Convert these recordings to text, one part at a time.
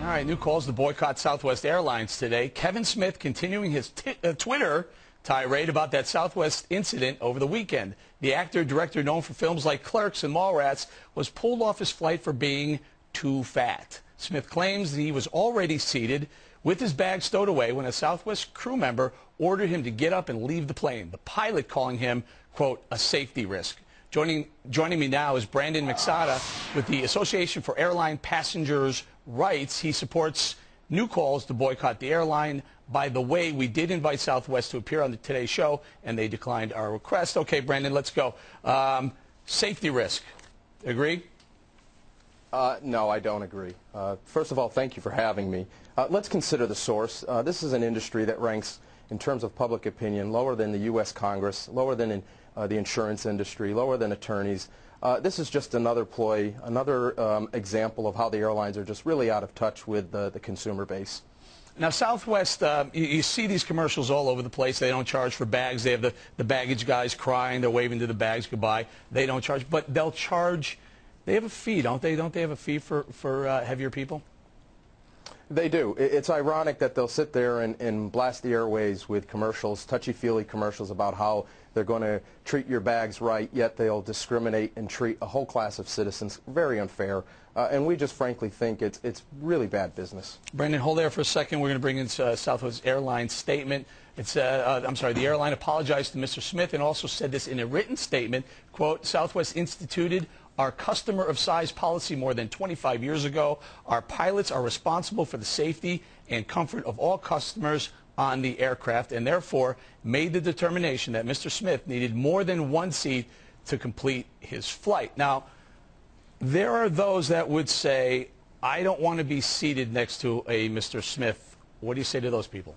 All right, new calls to boycott Southwest Airlines today. Kevin Smith continuing his Twitter tirade about that Southwest incident over the weekend. The actor-director known for films like Clerks and Mallrats was pulled off his flight for being too fat. Smith claims that he was already seated with his bag stowed away when a Southwest crew member ordered him to get up and leave the plane, the pilot calling him, quote, a safety risk. Joining me now is Brandon Macsata with the Association for Airline Passengers' Rights. He supports new calls to boycott the airline. By the way, we did invite Southwest to appear on today's show, and they declined our request. Okay, Brandon, let's go. Safety risk. Agree? No, I don't agree. First of all, thank you for having me. Let's consider the source. This is an industry that ranks, in terms of public opinion, lower than the U.S. Congress, lower than in the insurance industry, lower than attorneys. This is just another ploy, another example of how the airlines are just really out of touch with the consumer base. Now, Southwest, you see these commercials all over the place. They don't charge for bags. They have the baggage guys crying. They're waving to the bags goodbye. They don't charge, but they'll charge. They have a fee, don't they? Don't they have a fee for heavier people? They do. It's ironic that they'll sit there and blast the airways with commercials, touchy-feely commercials about how they're going to treat your bags right, yet they'll discriminate and treat a whole class of citizens very unfair. And we just frankly think it's really bad business. Brandon, hold there for a second. We're going to bring in Southwest Airlines statement. It's, I'm sorry, the airline apologized to Mr. Smith and also said this in a written statement, quote, Southwest instituted our customer of size policy more than 25 years ago. Our pilots are responsible for the safety and comfort of all customers on the aircraft and therefore made the determination that Mr. Smith needed more than one seat to complete his flight. Now, there are those that would say, I don't want to be seated next to a Mr. Smith. What do you say to those people?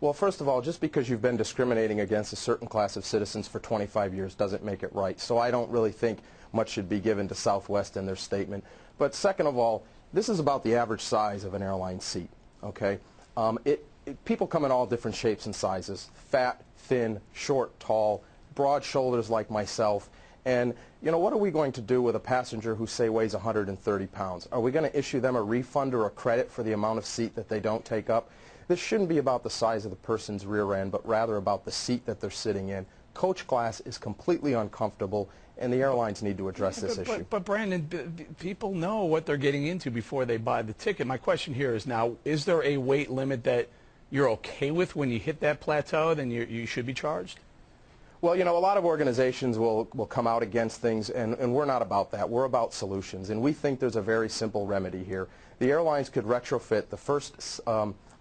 Well, first of all, just because you've been discriminating against a certain class of citizens for 25 years doesn't make it right. So I don't really think much should be given to Southwest in their statement. But second of all, this is about the average size of an airline seat, okay? People come in all different shapes and sizes, fat, thin, short, tall, broad shoulders like myself. And, you know, what are we going to do with a passenger who, say, weighs 130 pounds? Are we going to issue them a refund or a credit for the amount of seat that they don't take up? This shouldn't be about the size of the person's rear end, but rather about the seat that they're sitting in. Coach class is completely uncomfortable, and the airlines need to address this issue. But Brandon, people know what they're getting into before they buy the ticket. My question here is now, is there a weight limit that you're okay with when you hit that plateau, then you should be charged? Well, you know, a lot of organizations will come out against things, and we're not about that. We're about solutions, and we think there's a very simple remedy here. The airlines could retrofit the first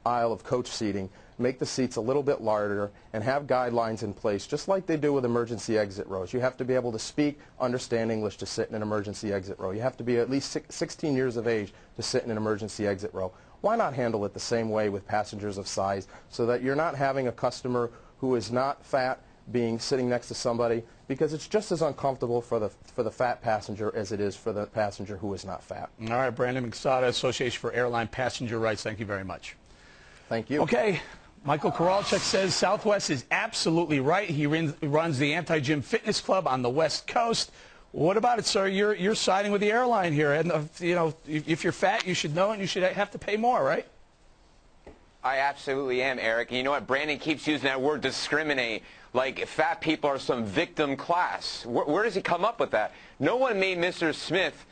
aisle of coach seating, make the seats a little bit larger, and have guidelines in place, just like they do with emergency exit rows. You have to be able to speak, understand English to sit in an emergency exit row. You have to be at least 16 years of age to sit in an emergency exit row. Why not handle it the same way with passengers of size so that you're not having a customer who is not fat sitting next to somebody, because it's just as uncomfortable for the fat passenger as it is for the passenger who is not fat. All right, Brandon Macsata, Association for Airline Passenger Rights, thank you very much. Thank you. Okay, Michael Koralchuk says Southwest is absolutely right. He runs the Anti-Gym Fitness Club on the West Coast. What about it, sir? You're siding with the airline here. And, you know, if you're fat, you should know, and you should have to pay more, right? I absolutely am, Eric. And you know what? Brandon keeps using that word discriminate, like fat people are some victim class. Where does he come up with that? No one made Mr. Smith,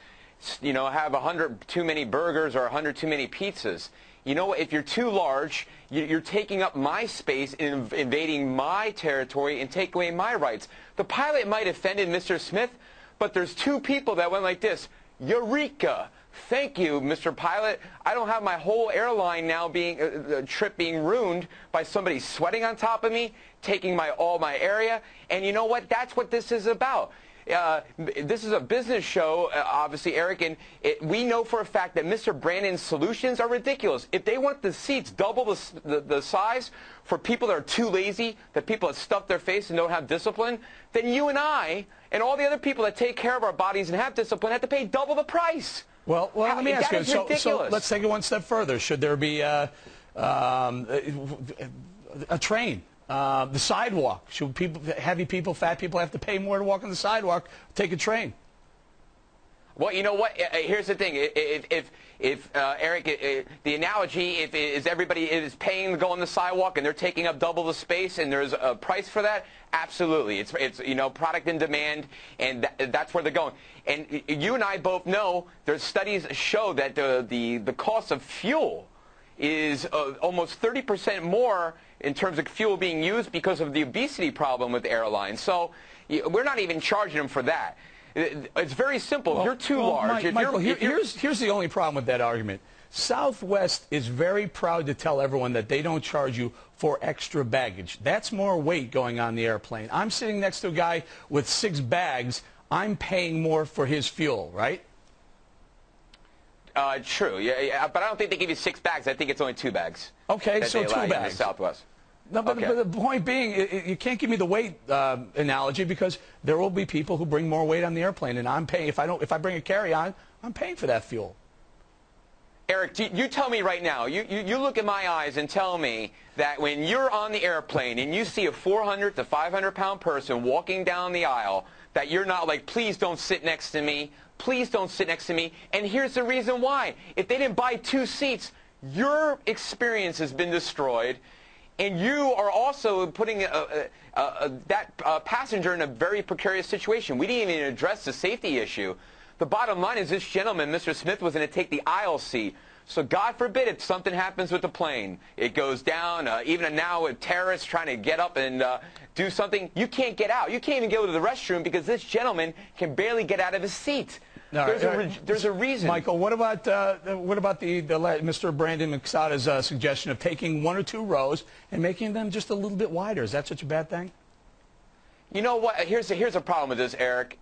you know, have 100 too many burgers or 100 too many pizzas. You know what? If you're too large, you're taking up my space and invading my territory and taking away my rights. The pilot might have offended Mr. Smith, but there's two people that went like this. Eureka! Thank you, Mr. Pilot. I don't have my whole airline now trip being ruined by somebody sweating on top of me, taking all my area. And you know what? That's what this is about. This is a business show, obviously, Eric, and we know for a fact that Mr. Brandon's solutions are ridiculous. If they want the seats double the size for people that are too lazy, that people that stuff their face and don't have discipline, then you and I and all the other people that take care of our bodies and have discipline have to pay double the price. Well, let me ask you. So let's take it one step further. Should there be a train? The sidewalk. Should heavy people, fat people have to pay more to walk on the sidewalk? Take a train. Well, you know what? Here's the thing. If Eric, the analogy, is everybody is paying to go on the sidewalk and they're taking up double the space and there's a price for that, absolutely. It's product and demand, and that's where they're going. And you and I both know there's studies show that the cost of fuel is almost 30% more in terms of fuel being used because of the obesity problem with airlines. So we're not even charging them for that. It's very simple. If you're too large. Here's the only problem with that argument. Southwest is very proud to tell everyone that they don't charge you for extra baggage. That's more weight going on the airplane. I'm sitting next to a guy with 6 bags. I'm paying more for his fuel, right? True. Yeah, but I don't think they give you 6 bags. I think it's only 2 bags. Okay, so 2 bags. Southwest. No, but the point being, you can't give me the weight analogy because there will be people who bring more weight on the airplane, and I'm paying. If I bring a carry-on, I'm paying for that fuel. Eric, you tell me right now. You look in my eyes and tell me that when you're on the airplane and you see a 400 to 500-pound person walking down the aisle, that you're not like, please don't sit next to me. Please don't sit next to me. And here's the reason why. If they didn't buy 2 seats, your experience has been destroyed. And you are also putting that passenger in a very precarious situation. We didn't even address the safety issue. The bottom line is this gentleman, Mr. Smith, was going to take the aisle seat. So God forbid if something happens with the plane. It goes down. Even now with terrorists trying to get up and do something, you can't get out. You can't even go to the restroom because this gentleman can barely get out of his seat. There's a reason. Michael, what about Mr. Brandon Macsata's suggestion of taking 1 or 2 rows and making them just a little bit wider? Is that such a bad thing? You know what? Here's a problem with this, Eric.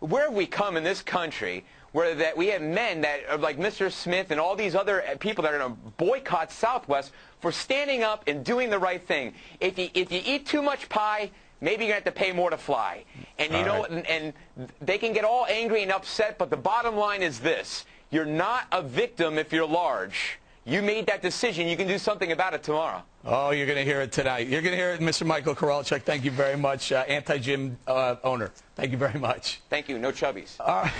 Where have we come in this country where that we have men that are like Mr. Smith and all these other people that are going to boycott Southwest for standing up and doing the right thing? If you eat too much pie, maybe you're going to have to pay more to fly. And you know, and they can get all angry and upset, but the bottom line is this. You're not a victim if you're large. You made that decision. You can do something about it tomorrow. Oh, you're going to hear it tonight. You're going to hear it, Mr. Michael Kowalczyk. Thank you very much, anti-gym owner. Thank you very much. Thank you. No chubbies. All right.